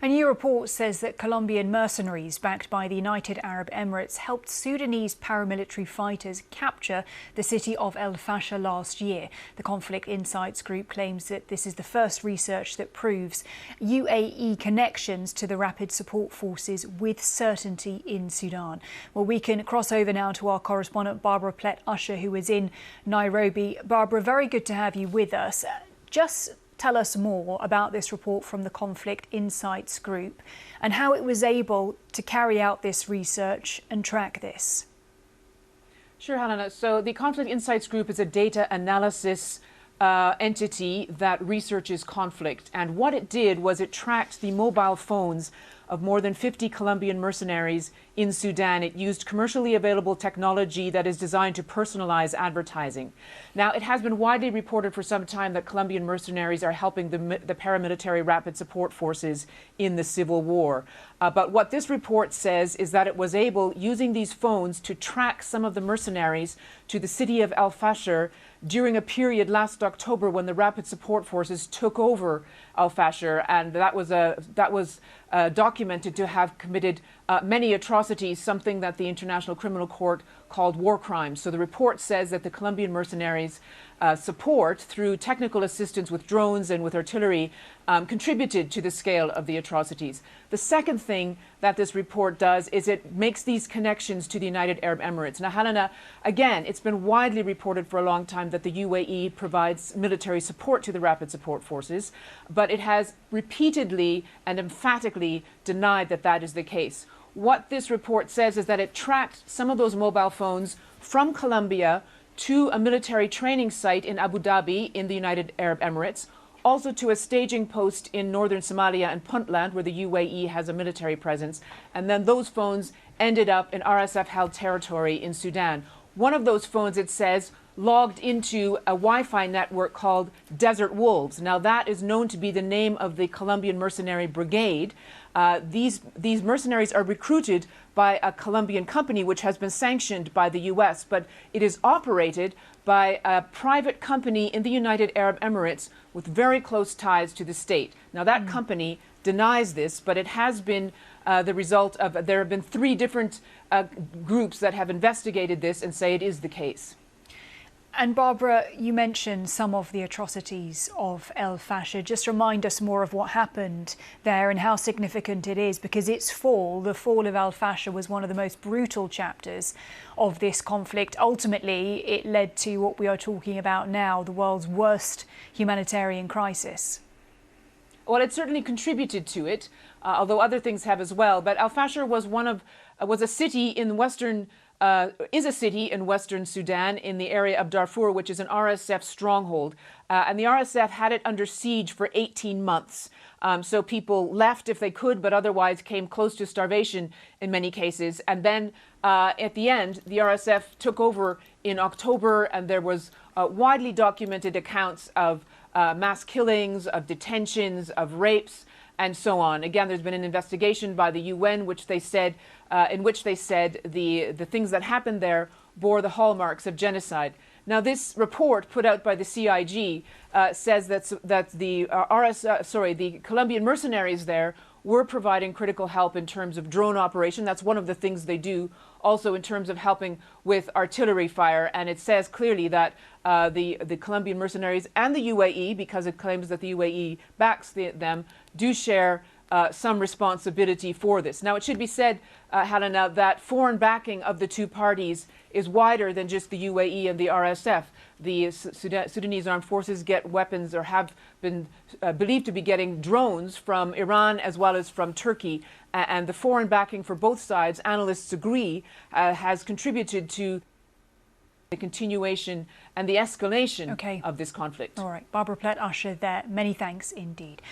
A new report says that Colombian mercenaries backed by the United Arab Emirates helped Sudanese paramilitary fighters capture the city of el-Fasher last year. The Conflict Insights Group claims that this is the first research that proves UAE connections to the rapid support forces with certainty in Sudan. Well, we can cross over now to our correspondent Barbara Plett-Usher, who is in Nairobi. Barbara, very good to have you with us. Just tell us more about this report from the Conflict Insights Group and how it was able to carry out this research and track this. Sure, Helena. So the Conflict Insights Group is a data analysis entity that researches conflict. And what it did was it tracked the mobile phones of more than 50 Colombian mercenaries in Sudan. It used commercially available technology that is designed to personalize advertising. Now, it has been widely reported for some time that Colombian mercenaries are helping the paramilitary rapid support forces in the civil war. But what this report says is that it was able, using these phones, to track some of the mercenaries to the city of el-Fasher during a period last October when the rapid support forces took over el-Fasher, and that was documented to have committed many atrocities, something that the International Criminal Court called war crimes. So the report says that the Colombian mercenaries' support through technical assistance with drones and with artillery contributed to the scale of the atrocities. The second thing that this report does is it makes these connections to the United Arab Emirates. Now, Helena, again, it's been widely reported for a long time that the UAE provides military support to the rapid support forces, but it has repeatedly and emphatically denied that that is the case. What this report says is that it tracked some of those mobile phones from Colombia to a military training site in Abu Dhabi in the United Arab Emirates, also to a staging post in northern Somalia and Puntland, where the UAE has a military presence. And then those phones ended up in RSF-held territory in Sudan. One of those phones, it says, logged into a Wi-Fi network called Desert Wolves. Now, that is known to be the name of the Colombian mercenary brigade. These mercenaries are recruited by a Colombian company which has been sanctioned by the U.S., but it is operated by a private company in the United Arab Emirates with very close ties to the state. Now, that company denies this, but it has been the result of, there have been 3 different groups that have investigated this and say it is the case. And Barbara, you mentioned some of the atrocities of el-Fasher. Just remind us more of what happened there and how significant it is, because its fall, the fall of el-Fasher, was one of the most brutal chapters of this conflict. Ultimately, it led to what we are talking about now, the world's worst humanitarian crisis. Well, it certainly contributed to it, although other things have as well. But el-Fasher was a city in western Sudan, in the area of Darfur, which is an RSF stronghold. And the RSF had it under siege for 18 months. So people left if they could, but otherwise came close to starvation in many cases. And then at the end, the RSF took over in October, and there was widely documented accounts of mass killings, of detentions, of rapes, and so on. Again, there's been an investigation by the UN, in which they said the things that happened there bore the hallmarks of genocide. Now, this report put out by the CIG says that the Colombian mercenaries there were providing critical help in terms of drone operation. That's one of the things they do. Also in terms of helping with artillery fire. And it says clearly that the Colombian mercenaries and the UAE, because it claims that the UAE backs them, do share some responsibility for this. Now, it should be said, Helena, that foreign backing of the 2 parties is wider than just the UAE and the RSF. The Sudanese armed forces get weapons, or have been believed to be getting drones from Iran as well as from Turkey. And the foreign backing for both sides, analysts agree, has contributed to the continuation and the escalation of this conflict. All right. Barbara Plett-Usher there. Many thanks indeed.